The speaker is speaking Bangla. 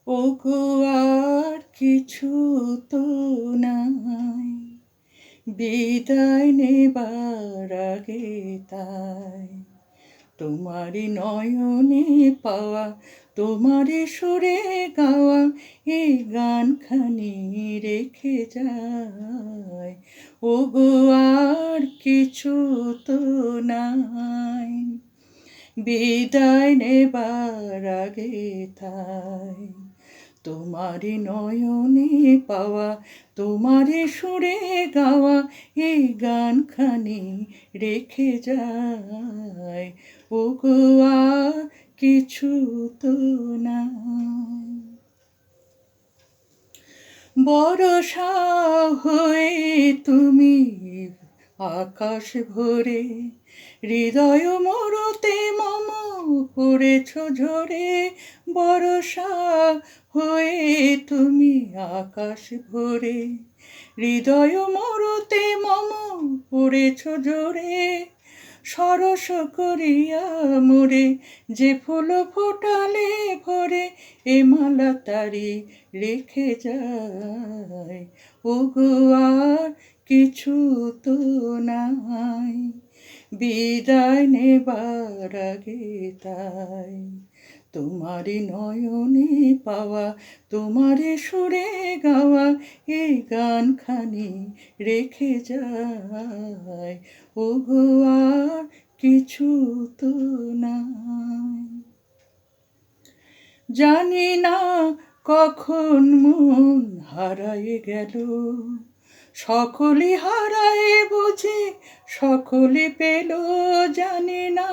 ওগো আর কিছু তো নাই, বিদায় নেবার আগে তাই তোমারই নয়নে পাওয়া, তোমারই সুরে গাওয়া এই গানখানি রেখে যায়। ওগো আর কিছু তো নাই, বিদায় নেবার আগে তাই তোমারই নয়নে পাওয়া, তোমারই সুরে গাওয়া এই গানখানি রেখে যায়। ওগো আর কিছু তো নাই। বরষা হয়ে তুমি আকাশ ভরে, হৃদয় মরতে মম পড়েছ ঝরে। বরষা হয়ে তুমি আকাশ ভরে, হৃদয় মরতে মম পড়েছ ঝরে। সরস করিয়া মোরে যে ফুল ফোটালে ভরে, এ মালা তারি রেখে যায়। ওগো আর কিছু তো নাই, বিদায় নেবার আগে তাই তোমারই নয়নে পাওয়া, তোমারই সুরে গাওয়া এই গানখানি রেখে যায়। ওগো আর কিছু তো নাই। জানি না কখন মন হারায় গেল, সকলে হারায় বুঝি সকলে পেল। জানি না